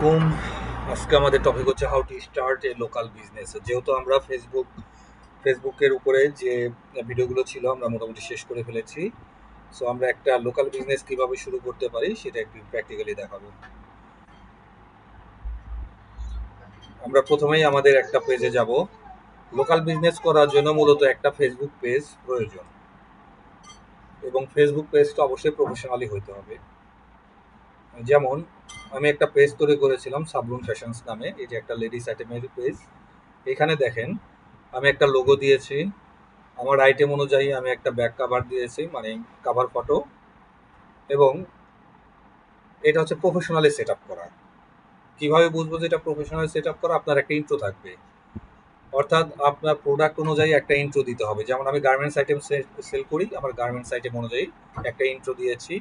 কুম আজকে আমাদের টপিক হচ্ছে how to start A local business. যেহেতু আমরা ফেসবুকের উপরে যে ভিডিওগুলো ছিল আমরা মোটামুটি শেষ করে ফেলেছি। সো আমরা একটা লোকাল বিজনেস কিভাবে শুরু করতে পারি সেটা একটু প্র্যাকটিক্যালি দেখাবো। আমরা প্রথমেই আমাদের একটা পেজে যাব। লোকাল বিজনেস করার জন্য মূলত একটা ফেসবুক পেজ প্রয়োজন, এবং ফেসবুক পেজটা অবশ্যই প্রফেশনালি হতে হবে। যেমন আমি একটা পেজ তৈরি করেছিলাম সাবলুন ফ্যাশনস নামে, এই যে একটা লেডিস আইটেমের পেজ। এখানে দেখেন আমি একটা লোগো দিয়েছি, আমার আইটেম অনুযায়ী আমি একটা ব্যাক কাভার দিয়েছি, মানে কাভার ফটো, এবং এটা হচ্ছে প্রফেশনালি সেট আপ করা। কিভাবে বুঝবো যে এটা প্রফেশনালি সেট আপ করা? আপনার একটা ইন্ট্রো থাকবে, অর্থাৎ আপনার প্রোডাক্ট অনুযায়ী একটা ইন্ট্রো দিতে হবে। যেমন আমি গার্মেন্টস আইটেম সেল করি, আমার গার্মেন্টস আইটেম অনুযায়ী একটা ইন্ট্রো দিয়েছি।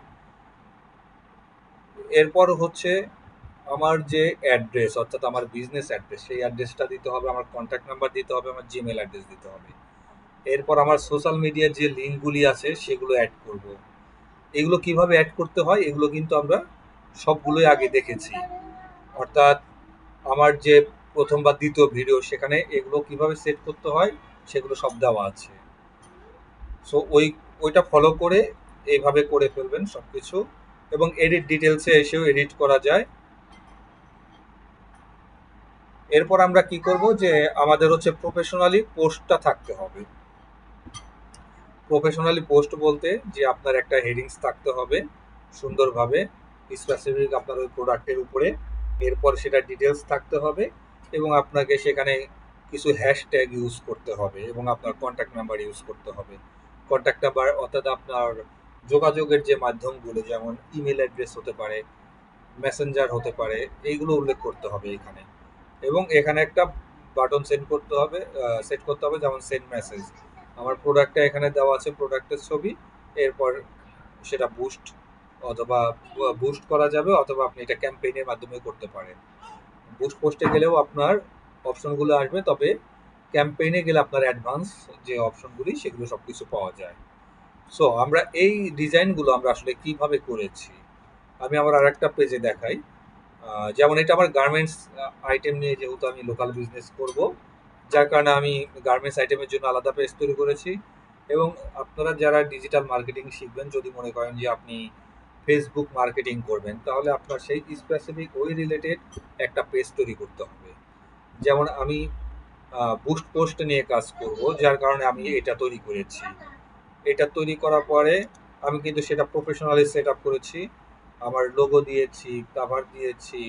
এরপর হচ্ছে আমার যে অ্যাড্রেস, অর্থাৎ আমার বিজনেস অ্যাড্রেস, সেই অ্যাড্রেসটা দিতে হবে, আমার কন্ট্যাক্ট নাম্বার দিতে হবে, আমার জিমেল অ্যাড্রেস দিতে হবে। এরপর আমার সোশ্যাল মিডিয়ার যে লিঙ্কগুলি আছে সেগুলো অ্যাড করব। এগুলো কিভাবে অ্যাড করতে হয় এগুলো কিন্তু আমরা সবগুলোই আগে দেখেছি, অর্থাৎ আমার যে প্রথম বা দ্বিতীয় ভিডিও সেখানে এগুলো কিভাবে সেট করতে হয় সেগুলো সব দেওয়া আছে। সো ওইটা ফলো করে এইভাবে করে ফেলবেন সব কিছু, এবং এডিট ডিটেলসে এসেও এডিট করা যায়। এরপর আমরা কি করব যে আমাদের হচ্ছে প্রফেশনালি পোস্টটা থাকতে হবে। প্রফেশনালি পোস্ট বলতে যে আপনার একটা হেডিংস থাকতে হবে সুন্দরভাবে, স্পেসিফিক আপনার ওই প্রোডাক্টের উপরে। এরপর সেটা ডিটেলস থাকতে হবে, এবং আপনাকে সেখানে কিছু হ্যাশট্যাগ ইউজ করতে হবে, এবং আপনার কন্ট্যাক্ট নাম্বার ইউজ করতে হবে। কন্ট্যাক্ট নাম্বার অর্থাৎ আপনার যোগাযোগের যে মাধ্যমগুলো, যেমন ইমেল অ্যাড্রেস হতে পারে, মেসেঞ্জার হতে পারে, এইগুলো উল্লেখ করতে হবে এখানে। এবং এখানে একটা বাটন সেট করতে হবে, যেমন সেন্ড মেসেজ। আমার প্রোডাক্টটা এখানে দেওয়া আছে, প্রোডাক্টের ছবি। এরপর সেটা অথবা বুস্ট করা যাবে, অথবা আপনি এটা ক্যাম্পেইনের মাধ্যমে করতে পারেন। বুস্ট পোস্টে গেলেও আপনার অপশনগুলো আসবে, তবে ক্যাম্পেইনে গেলে আপনার অ্যাডভান্স যে অপশনগুলি সেগুলো সব কিছু পাওয়া যায়। সো আমরা এই ডিজাইনগুলো আমরা আসলে কিভাবে করেছি আমি আমার আরেকটা পেজে দেখাই। যেমন এটা আমার গার্মেন্টস আইটেম নিয়ে, যেহেতু আমি লোকাল বিজনেস করব, যার কারণে আমি গার্মেন্টস আইটেমের জন্য আলাদা পেজ তৈরি করেছি। এবং আপনারা যারা ডিজিটাল মার্কেটিং শিখবেন, যদি মনে করেন যে আপনি ফেসবুক মার্কেটিং করবেন, তাহলে আপনার সেই স্পেসিফিক ওই রিলেটেড একটা পেজ তৈরি করতে হবে। যেমন আমি বুস্ট পোস্ট নিয়ে কাজ করব, যার কারণে আমি এটা তৈরি করেছি। এটা তৈরি করার পরে আমি কিন্তু সেটা প্রফেশনালি সেট আপ করেছি, আমার লোগো দিয়েছি, কাভার দিয়েছি।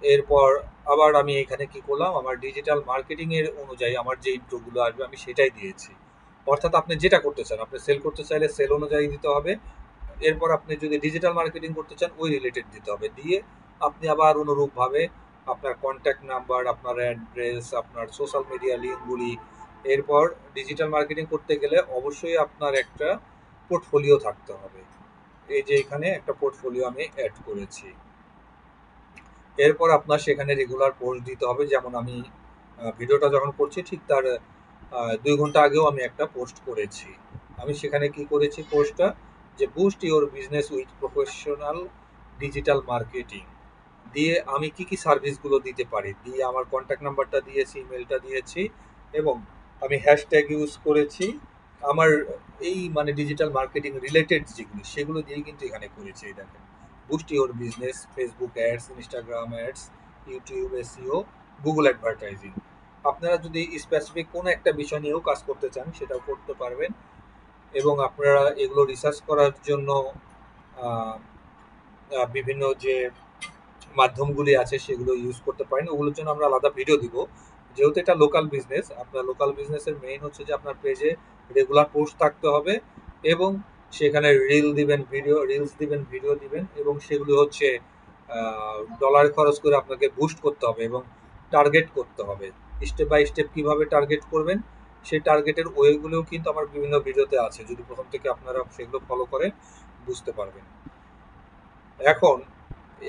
এরপর আবার আমি এখানে কি করলাম, আমার ডিজিটাল মার্কেটিং এর অনুযায়ী আমার যে ইন্ট্রোগুলো আসবে আমি সেটাই দিয়েছি। অর্থাৎ আপনি যেটা করতে চান, আপনি সেল করতে চাইলে সেল অনুযায়ী দিতে হবে। এরপর আপনি যদি ডিজিটাল মার্কেটিং করতে চান ওই রিলেটেড দিতে হবে, দিয়ে আপনি আবার অনুরূপভাবে আপনার কন্ট্যাক্ট নাম্বার, আপনার অ্যাড্রেস, আপনার সোশ্যাল মিডিয়া লিঙ্কগুলি। এরপর ডিজিটাল মার্কেটিং করতে গেলে অবশ্যই আপনার একটা পোর্টফোলিও থাকতে হবে। এই যে এখানে একটা পোর্টফোলিও আমি অ্যাড করেছি। এরপর আপনার সেখানে রেগুলার পোস্ট দিতে হবে। যেমন আমি ভিডিওটা যখন করছি ঠিক তার 2 ঘন্টা আগেও আমি একটা পোস্ট করেছি। আমি সেখানে কি করেছি পোস্টটা, যে boost your business with professional digital marketing, দিয়ে আমি কি কি সার্ভিসগুলো দিতে পারি, দিয়ে আমার কন্ট্যাক্ট নাম্বারটা দিয়েছি, ইমেলটা দিয়েছি, এবং আমি হ্যাশট্যাগ ইউজ করেছি আমার এই মানে ডিজিটাল মার্কেটিং রিলেটেড যেগুলো সেগুলো দিয়েই কিন্তু এখানে করেছি। এই দেখেন, boost your business, Facebook ads, Instagram ads, YouTube SEO, Google advertising. আপনারা যদি স্পেসিফিক কোনো একটা বিষয় নিয়েও কাজ করতে চান সেটাও করতে পারবেন, এবং আপনারা এগুলো রিসার্চ করার জন্য আহ, বিভিন্ন যে মাধ্যমগুলি আছে সেগুলো ইউজ করতে পারেন। ওগুলোর জন্য আমরা আলাদা ভিডিও দিব। যেহেতু এটা লোকাল বিজনেস, আপনার লোকাল বিজনেসের মেইন হচ্ছে যে আপনার পেজে রেগুলার পোস্ট থাকতে হবে, এবং সেখানে রিলস দিবেন, ভিডিও দিবেন, এবং সেগুলো হচ্ছে ডলার খরচ করে আপনাকে বুস্ট করতে হবে এবং টার্গেট করতে হবে। স্টেপ বাই স্টেপ কিভাবে টার্গেট করবেন সেই টার্গেটের ওয়েগুলোও কিন্তু আমার বিভিন্ন ভিডিওতে আছে, যদি প্রথম থেকে আপনারা সেগুলো ফলো করেন বুঝতে পারবেন। এখন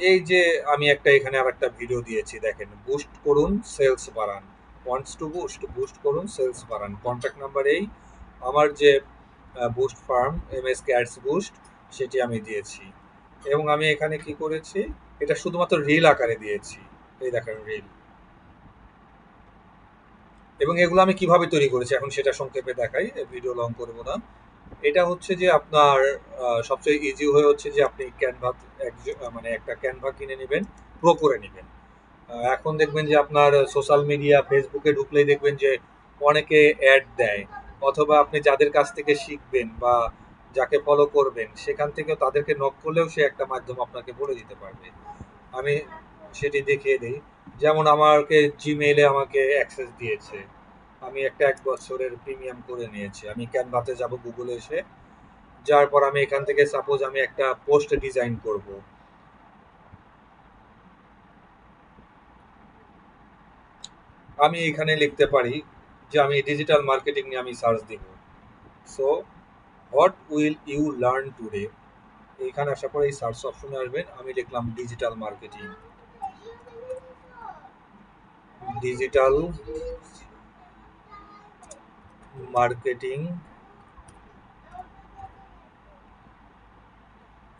এই যে আমি এখানে আর একটা ভিডিও দিয়েছি, দেখেন, বুস্ট করুন সেলস বাড়ান, ওয়ান্টস টু বুস্ট, বুস্ট করুন সেলস বাড়ান। কন্ট্যাক্ট নাম্বার এই আমার যে boost farm MSK ads boost সেটি আমি দিয়েছি। এবং আমি এখানে কি করেছি, এটা শুধুমাত্র রিল আকারে দিয়েছি। এই দেখেন রিল। এবং এগুলো আমি কিভাবে তৈরি করেছি এখন সেটা সংক্ষেপে দেখাই, ভিডিও লং করব না। এটা হচ্ছে যে আপনার সবচেয়ে ইজি হয়ে হচ্ছে যে আপনি ক্যানভা, মানে একটা ক্যানভা কিনে নেবেন, প্রো করে নেবেন। এখন দেখবেন যে আপনার সোশ্যাল মিডিয়া ফেসবুকে ঢুকলেই দেখবেন যে অনেকে অ্যাড দেয়, অথবা আপনি যাদের কাছ থেকে শিখবেন বা যাকে ফলো করবেন সেখান থেকেও তাদেরকে নক করলেও সে একটা মাধ্যম আপনাকে বলে দিতে পারবে। আমি সেটি দেখিয়ে দিই। যেমন আমাকে জিমেইলে আমাকে অ্যাক্সেস দিয়েছে, আমি একটা 1 বছরের প্রিমিয়াম করে নিয়েছি। আমি ক্যানভাতে যাব গুগলে এসে, যার পর আমি এখান থেকে সাপোজ আমি একটা পোস্ট ডিজাইন করব। আমি এখানে লিখতে পারি যে আমি ডিজিটাল মার্কেটিং নিয়ে আমি সার্চ দিব। So what will you learn today, এখানে আসার পরে এই সার্চ অপশনে আসবেন, আমি লিখলাম digital marketing. Digital marketing,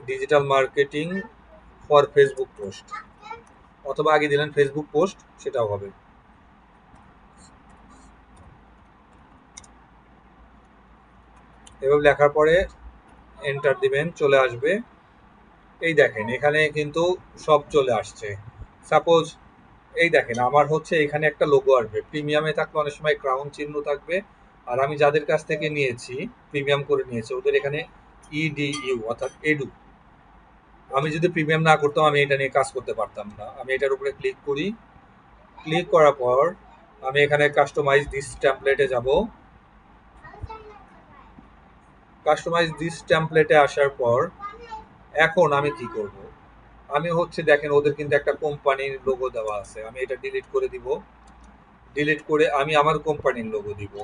digital marketing for Facebook post, অথবা আগে দিলেন ফেসবুক পোস্ট, সেটাও হবে। এভাবে লেখার পরে এন্টার দিবেন, চলে আসবে। এই দেখেন এখানে কিন্তু সব চলে আসছে। সাপোজ এই দেখেন আমার হচ্ছে এখানে একটা লোগো আসবে, প্রিমিয়ামে থাকলে অনেক সময় ক্রাউন চিহ্ন থাকবে। আর আমি যাদের কাছ থেকে নিয়েছি, প্রিমিয়াম করে নিয়েছি, ওদের এখানে ইডিইউ অর্থাৎ এডু। আমি যদি প্রিমিয়াম না করতাম আমি এটা নিয়ে কাজ করতে পারতাম না। আমি এটার উপরে ক্লিক করি, ক্লিক করার পর আমি এখানে কাস্টমাইজ দিস টেমপ্লেটে যাব। কাস্টমাইজ দিস টেমপ্লেটে আসার পর এখন আমি কি করব, আমি হচ্ছে দেখেন ওদের কিন্তু একটা কোম্পানির লোগো দেওয়া আছে, আমি এটা ডিলিট করে দিব। ডিলিট করে আমি আমার কোম্পানির লোগো দিব।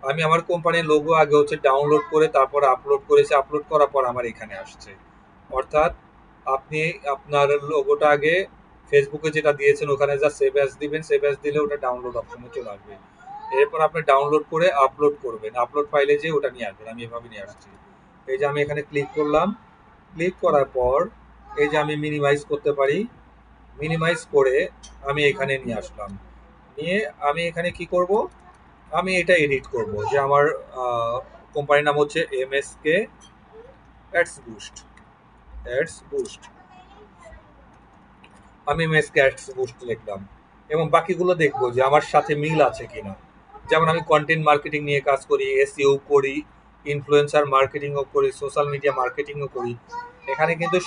আমি আমার কোম্পানির লোগো আগে হচ্ছে ডাউনলোড করে তারপর আপলোড করেছি, আপলোড করার পর আমার এখানে আসছে। অর্থাৎ আপনি আপনার লোগোটা আগে ফেসবুকে যেটা দিয়েছেন ওখানে যা সেভ অ্যাজ দিবেন, সেভ অ্যাজ দিলে ওটা ডাউনলোড অপশনে চলে আসবে। এরপর আপনি ডাউনলোড করে আপলোড করবেন, আপলোড ফাইলে যেয়ে ওটা নিয়ে আসবেন। আমি এভাবে নিয়ে আসছি। এই যে আমি এখানে ক্লিক করলাম, ক্লিক করার পর এই যে আমি মিনিমাইজ করতে পারি, মিনিমাইজ করে আমি এখানে নিয়ে আসলাম। নিয়ে আমি এখানে কি করব, আমি এটা এডিট করব যে আমার কোম্পানির নাম হচ্ছে MSK ads boost, ads boost. আমি এমএসকে অ্যাডস বুস্ট লিখলাম এবং বাকিগুলো দেখবো যে আমার সাথে মিল আছে কিনা। যেমন আমি কন্টেন্ট মার্কেটিং নিয়ে কাজ করি, এসইও করি, ইনফ্লুয়েন্সার মার্কেটিংও করি, সোশ্যাল মিডিয়া মার্কেটিংও করি। এখানে কিন্তু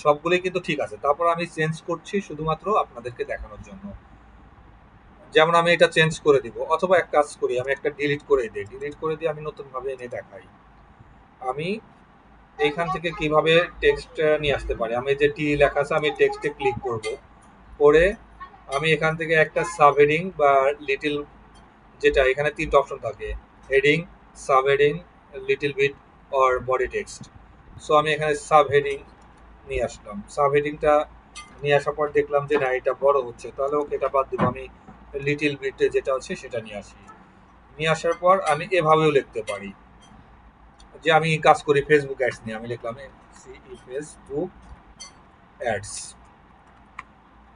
সবগুলোই কিন্তু ঠিক আছে। তারপর আমি চেঞ্জ করছি শুধুমাত্র আপনাদেরকে দেখানোর জন্য। যেমন আমি এটা চেঞ্জ করে দিব, অথবা এক কাজ করি আমি একটা ডিলিট করে দিই, ডিলিট করে দিয়ে আমি নতুনভাবে এনে দেখাই। আমি এইখান থেকে কিভাবে টেক্সট নিয়ে আসতে পারি, আমি যে টি লেখা আছে আমি টেক্সটে ক্লিক করব, করে আমি এখান থেকে একটা সাব হেডিং বা লিটিল, যেটা এখানে 3টা অপশন থাকে, heading, sub heading, little bit or body text. So আমি এখানে সাব হেডিং নিয়ে আসলাম। সাব হেডিংটা নিয়ে আসার পর দেখলাম যে না এটা বড় হচ্ছে, তাহলে ওকে এটা বাদ দিব, আমি লিটিল বিট যেটা আছে সেটা নিয়ে আসি। নিয়ে আসার পর আমি এভাবেও লিখতে পারি যে আমি কাজ করি ফেসবুক অ্যাডস নিয়ে, আমি লিখলাম ফেসবুক অ্যাডস।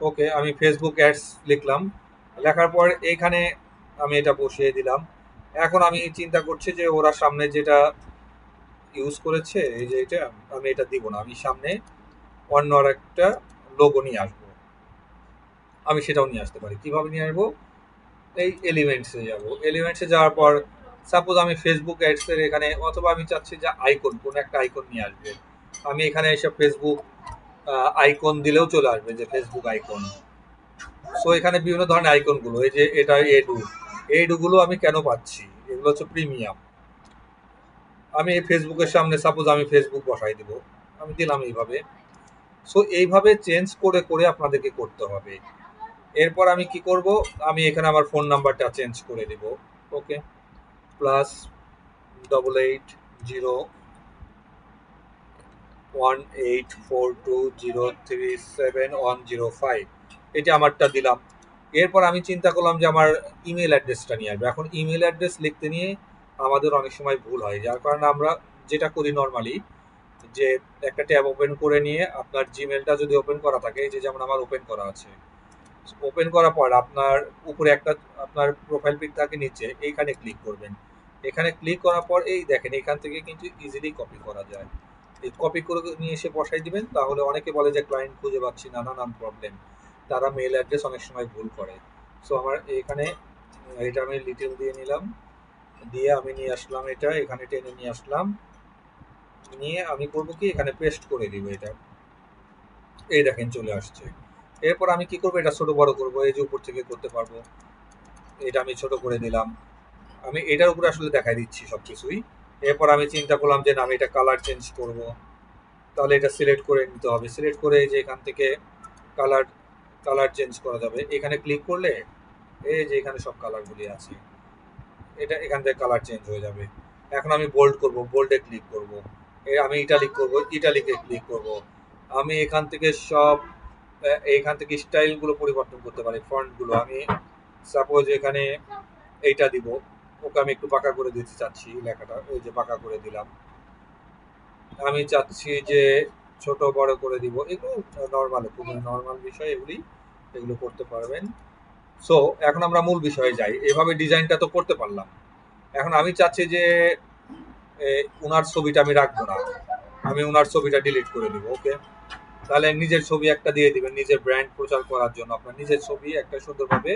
ওকে, আমি ফেসবুক অ্যাডস লিখলাম, লেখার পর এইখানে আমি এটা বসিয়ে দিলাম। এখন আমি চিন্তা করছি যে ওরা সামনে যেটা ইউজ করেছে, এই যে এটা, আমি এটা দিব না, আমি সামনে অন্য আর একটা লোগো নিয়ে আসবো। আমি সেটাও নিয়ে আসতে পারি। কিভাবে নিয়ে আসবো, এই এলিমেন্টসে যাব, এলিমেন্টসে যাওয়ার পর সাপোজ আমি ফেসবুক অ্যাডসের এখানে, অথবা আমি চাচ্ছি যে আইকন, কোন একটা আইকন নিয়ে আসবে, আমি এখানে এসে ফেসবুক আইকন দিলেও চলে আসবে যে ফেসবুক আইকন। সো এখানে বিভিন্ন ধরনের আইকনগুলো, এই যে এটা এডু, এইডুগুলো আমি কেন পাচ্ছি, এগুলো হচ্ছে প্রিমিয়াম। আমি এই ফেসবুকের সামনে সাপোজ আমি ফেসবুক বসাই দিব, আমি দিলাম এইভাবে। সো এইভাবে চেঞ্জ করে করে আপনাদেরকে করতে হবে। এরপর আমি কি করব, আমি এখানে আমার ফোন নাম্বারটা চেঞ্জ করে দেব। ওকে, +880184203710 এটা আমারটা দিলাম। এরপর আমি চিন্তা করলাম যে আমার ইমেল অ্যাড্রেসটা নিয়ে আসবে। এখন ইমেল অ্যাড্রেস লিখতে নিয়ে আমাদের অনেক সময় ভুল হয়, যার কারণে আমরা যেটা করি নর্মালি, যে একটা ট্যাব ওপেন করে নিয়ে আপনার জিমেলটা যদি ওপেন করা থাকে, এই যে যেমন আমার ওপেন করা আছে, ওপেন করার পর আপনার উপরে একটা আপনার প্রোফাইল পিক থাকে, নিচে এইখানে ক্লিক করবেন। এখানে ক্লিক করার পর এই দেখেন এখান থেকে কিন্তু ইজিলি কপি করা যায়। এই কপি করে নিয়ে এসে বসাই দিবেন। তাহলে অনেকে বলে যে ক্লায়েন্ট খুঁজে পাচ্ছি না, নানান প্রবলেম, তারা মেল অ্যাড্রেস অনেক সময় ভুল করে। সো আমার এখানে এটা আমি লিটল দিয়ে নিলাম, দিয়ে আমি নিয়ে আসলাম, এটা এখানে টেনে নিয়ে আসলাম, নিয়ে আমি করবো কি এখানে পেস্ট করে দিব এটা। এই দেখেন চলে আসছে। এরপর আমি কি করবো, এটা ছোট বড় করবো, এই যে উপর থেকে করতে পারবো, এটা আমি ছোট করে দিলাম। আমি এটার উপরে আসলে দেখাই দিচ্ছি সবকিছুই। এরপর আমি চিন্তা করলাম যে না আমি এটা কালার চেঞ্জ করব, তাহলে এটা সিলেক্ট করে নিতে হবে। সিলেক্ট করে এই যে এখান থেকে কালার কালার চেঞ্জ করা যাবে, এখানে ক্লিক করলে এই যে এখানে সব কালারগুলি আছে, এটা এখান থেকে কালার চেঞ্জ হয়ে যাবে। এখন আমি বোল্ড করব, বোল্ডে ক্লিক করব, আমি ইটালিক করব, ইটালিকে ক্লিক করব। আমি এখান থেকে সব এইখান থেকে স্টাইলগুলো পরিবর্তন করতে পারি, ফন্টগুলো। আমি সাপোজ এখানে এইটা দিব, ওকে আমি একটু বাঁকা করে দিতে চাচ্ছি লেখাটা, ওই যে বাঁকা করে দিলাম। আমি চাচ্ছি যে ছোট বড় করে দিব, এগুলো নর্মাল, খুবই নর্মাল বিষয় এগুলি, এগুলো করতে পারবেন। সো এখন আমরা মূল বিষয়ে যাই। এভাবে ডিজাইনটা তো করতে পারলাম। এখন আমি চাচ্ছি যে উনার ছবিটা আমি রাখবো না, আমি উনার ছবিটা ডিলিট করে দিব। ওকে, তাহলে নিজের ছবি একটা দিয়ে দিবেন, নিজের ব্র্যান্ড প্রচার করার জন্য আপনার নিজের ছবি একটা সুন্দরভাবে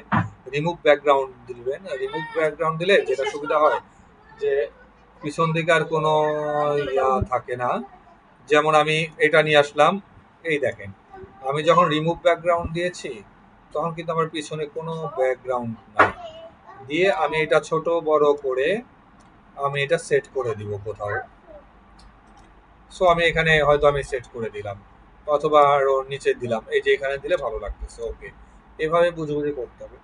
রিমুভ ব্যাকগ্রাউন্ড দিবেন। রিমুভ ব্যাকগ্রাউন্ড দিলে যেটা সুবিধা হয় যে পিছন দিকে আর কোনো ইয়া থাকে না। যেমন আমি এটা নিয়ে আসলাম, এই দেখেন আমি যখন রিমুভ ব্যাকগ্রাউন্ড দিয়েছি তখন কিন্তু আমার পিছনে কোনো ব্যাকগ্রাউন্ড নাই। দিয়ে আমি এটা ছোট বড় করে আমি এটা সেট করে দিব কোথাও। সো আমি এখানে হয়তো আমি সেট করে দিলাম, অথবা আরো নিচে দিলাম, এই যে এখানে দিলে ভালো লাগতেছে। ওকে, এভাবে বুঝে বুঝে করতে হবে।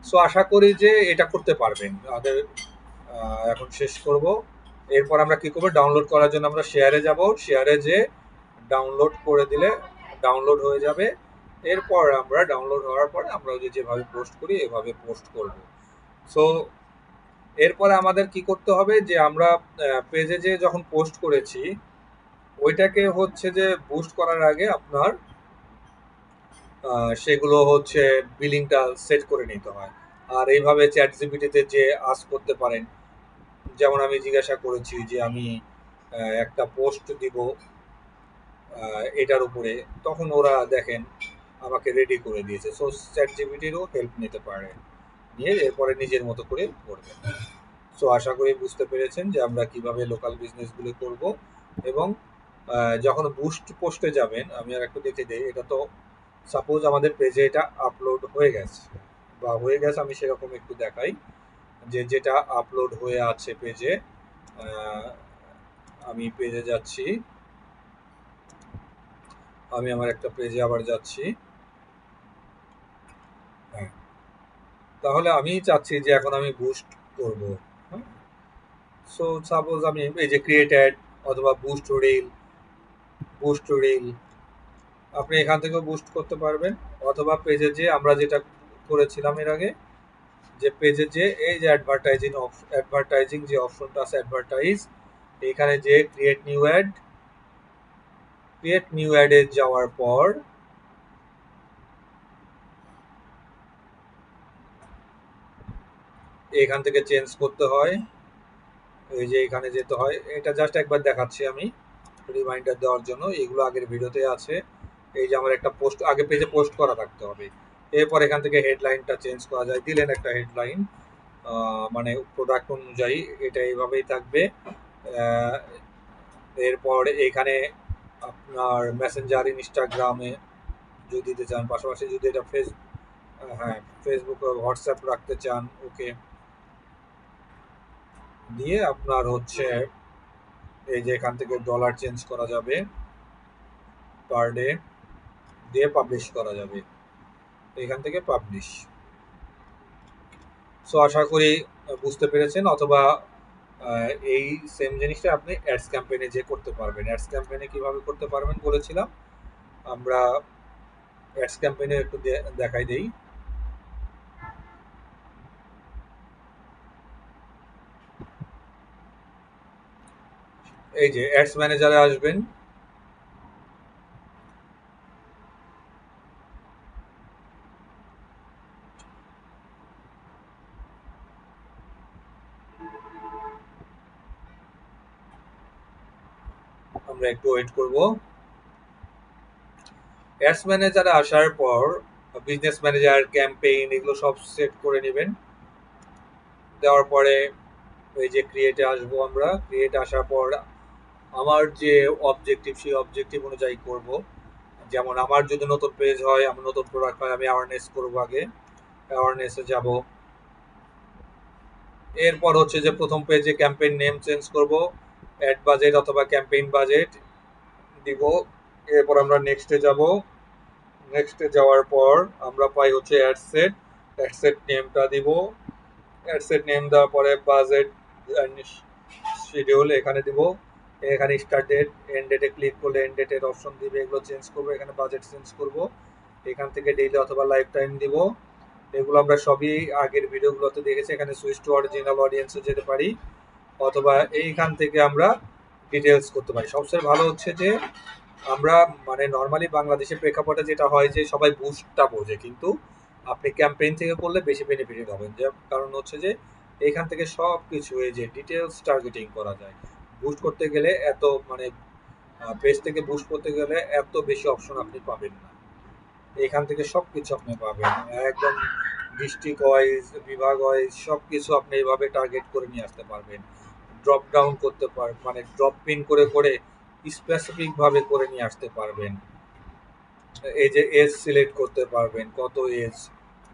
সো আশা করি যে এটা করতে পারবেন। আমাদের এখন শেষ করব। এরপর আমরা কি করবো, ডাউনলোড করার জন্য আমরা শেয়ারে যাব, শেয়ারে যে ডাউনলোড করে দিলে ডাউনলোড হয়ে যাবে। এরপর আমরা ডাউনলোড হওয়ার পরে আমরা ওই যে যেভাবে পোস্ট করি এভাবে পোস্ট করব। সো এরপরে আমাদের কি করতে হবে, যে আমরা পেজে যে যখন পোস্ট করেছি ওইটাকে হচ্ছে যে বুস্ট করার আগে আপনার সেগুলো হচ্ছে বিলিংটা সেট করে নিতে হয়। আর এইভাবে চ্যাট জিপিটিতে যে আস্ক করতে পারেন, যেমন আমি জিজ্ঞাসা করেছি যে আমি একটা পোস্ট দিব এটার উপরে, তখন ওরা দেখেন আমাকে রেডি করে দিয়েছে। সো চ্যাট জিপিটিরও হেল্প নিতে পারে, নিয়ে এরপরে নিজের মতো করে করবেন। সো আশা করি বুঝতে পেরেছেন যে আমরা কিভাবে লোকাল বিজনেসগুলো করব। এবং যখন বুস্ট পোস্টে যাবেন, আমি আর একটু দেখে দিই, এটা তো সাপোজ আমাদের পেজে এটা আপলোড হয়ে গেছে বা হয়ে গেছে, আমি সেরকম একটু দেখাই যে যেটা আপলোড হয়ে আছে পেজে। আমি পেজে যাচ্ছি, আমি আমার একটা পেজে আবার যাচ্ছি। হ্যাঁ, তাহলে আমি চাচ্ছি যে এখন আমি বুস্ট করব। হ্যাঁ, সো সাপোজ আমি এই যে ক্রিয়েট অ্যাড অথবা বুস্ট রিল আপনি এখান থেকেও বুস্ট করতে পারবেন। অথবা পেজে যে আমরা যেটা করেছিলাম এর আগে, যে পেজে যে এই যে অ্যাডভার্টাইজিং যে অপশনটা আছে, অ্যাডভার্টাইজ, এখানে যে ক্রিয়েট নিউ অ্যাডে যাওয়ার পর এখান থেকে চেঞ্জ করতে হয়, এই যে এখানে যেতে হয়। এটা জাস্ট একবার দেখাচ্ছি আমি রিমাইন্ডার দেওয়ার জন্য, এগুলো আগের ভিডিওতে আছে। এই যে আমার একটা পোস্ট আগে পেজে পোস্ট করা থাকতে হবে। এরপর এখান থেকে হেডলাইনটা চেঞ্জ করা যায়, দিলেন একটা হেডলাইন, মানে প্রোডাক্ট অনুযায়ী এটা এইভাবেই থাকবে। এরপর এখানে আপনার মেসেঞ্জার, ইনস্টাগ্রামে যদি দিতে চান, পাশাপাশি যদি এটা হ্যাঁ ফেসবুক হোয়াটসঅ্যাপ রাখতে চান, ওকে, দিয়ে আপনার হচ্ছে এই যে এখান থেকে ডলার চেঞ্জ করা যাবে পার ডে, দিয়ে পাবলিশ করা যাবে এখান থেকে পাবলিশ। সো আশা করি বুঝতে পেরেছেন। অথবা এই সেম জিনিসটা আপনি অ্যাডস ক্যাম্পেইনে যে করতে পারবেন। অ্যাডস ক্যাম্পেইনে কিভাবে করতে পারবেন বলেছিলাম আমরা, অ্যাডস ক্যাম্পেইনে একটু দেখাই দেই। এই যে অ্যাডস ম্যানেজারে আসবেন, আমরা একটু ওয়েট করব। অ্যাডস ম্যানেজারে আসার পর বিজনেস ম্যানেজার, ক্যাম্পেইন এগুলো সব সেট করে নেবেন। দেওয়ার পরে এই যে ক্রিয়েটে আসবো, আমরা ক্রিয়েটে আসার পর আমার যে অবজেক্টিভ সেই অবজেক্টিভ অনুযায়ী করব। যেমন আমার যদি নতুন পেজ হয়, আমার নতুন প্রোডাক্ট হয়, আমি অ্যাওয়ারনেস করবো, আগে অ্যাওয়ারনেসে যাব। এরপর হচ্ছে যে প্রথম পেজে ক্যাম্পেইন নেম চেঞ্জ করব, অ্যাড বাজেট অথবা ক্যাম্পেইন বাজেট দিব। এরপর আমরা নেক্সটে যাব। নেক্সটে যাওয়ার পর আমরা পাই হচ্ছে অ্যাডসেট, অ্যাডসেট নেমটা দিব। অ্যাডসেট নেম দেওয়ার পরে বাজেট শিডিউল এখানে দিব। এখানে স্টার্ট ডেট, এন্ড ডেটে ক্লিক করলে এন্ড ডেটের অপশন দিবে, এগুলো চেঞ্জ করবো। এখানে বাজেট চেঞ্জ করব, এখান থেকে ডেইলি অথবা লাইফ টাইম দিব। এগুলো আমরা সবই আগের ভিডিওগুলোতে দেখেছি। এখানে সুইচ টু অরিজিনাল অডিয়েন্সে যেতে পারি, অথবা এইখান থেকে আমরা ডিটেলস করতে পারি। সবচেয়ে ভালো হচ্ছে যে আমরা মানে নর্মালি বাংলাদেশের প্রেক্ষাপটে যেটা হয় যে সবাই বুস্টটা বোঝে, কিন্তু আপনি ক্যাম্পেইন থেকে করলে বেশি বেনিফিটেড হবেন। যে কারণ হচ্ছে যে এখান থেকে সব কিছু এই যে ডিটেলস টার্গেটিং করা যায়। বুস্ট করতে গেলে এত মানে পেজ থেকে বুস্ট করতে গেলে এত বেশি অপশন আপনি পাবেন না। এখান থেকে সব কিছু আপনি পাবেন, একদম ডিস্ট্রিক্ট ওয়াইজ, বিভাগ ওয়াইজ সব কিছু আপনি এইভাবে টার্গেট করে নিয়ে আসতে পারবেন। ড্রপ ডাউন করতে পারবেন, মানে ড্রপ পিন করে করে স্পেসিফিক ভাবে করে নিয়ে আসতে পারবেন। এই যে এজ সিলেক্ট করতে পারবেন, কত এজ,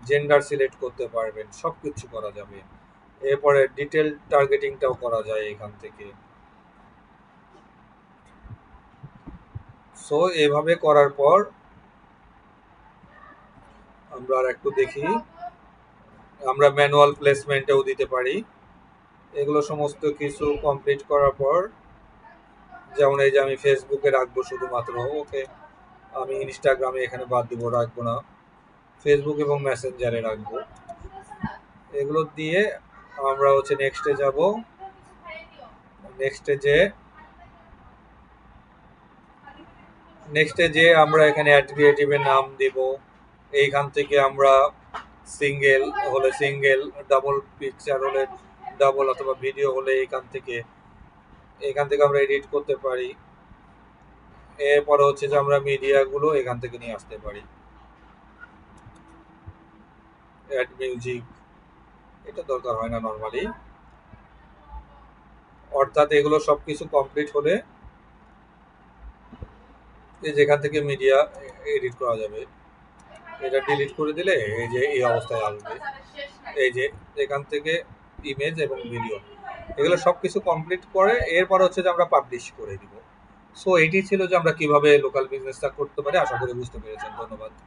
জেন্ডার সিলেক্ট করতে পারবেন, সব কিছু করা যাবে। এরপরে ডিটেল টার্গেটিংটাও করা যায় এখান থেকে। সো এভাবে করার পর আমরা আর একটু দেখি, আমরা ম্যানুয়াল প্লেসমেন্টেও দিতে পারি। এগুলো সমস্ত কিছু কমপ্লিট করার পর, যেমন এই যে আমি ফেসবুকে রাখবো শুধুমাত্র, ওকে আমি ইনস্টাগ্রামে এখানে বাদ দিব, রাখবো না, ফেসবুক এবং মেসেঞ্জারে রাখবো। এগুলো দিয়ে আমরা হচ্ছে নেক্সটে যাব। নেক্সটে যে আমরা এখানে অ্যাড ক্রিয়েটিভের নাম দিব। এইখান থেকে আমরা সিঙ্গেল হলে সিঙ্গেল, ডাবল পিকচার হলে ডাবল, অথবা ভিডিও হলে এখান থেকে আমরা এডিট করতে পারি। এরপরে হচ্ছে যে আমরা মিডিয়াগুলো এখান থেকে নিয়ে আসতে পারি। অ্যাড মিউজিক এটা দরকার হয় না নর্মালি। অর্থাৎ এগুলো সবকিছু কমপ্লিট হলে যেখান থেকে মিডিয়া এডিট করা যাবে, এটা ডিলিট করে দিলে এই যে এই অবস্থায় আসবে। এই যে এখান থেকে ইমেজ এবং ভিডিও এগুলো সবকিছু কমপ্লিট করে এরপর হচ্ছে যে আমরা পাবলিশ করে দিব। সো এটি ছিল যে আমরা কিভাবে লোকাল বিজনেসটা করতে পারি। আশা করি বুঝতে পেরেছেন। ধন্যবাদ।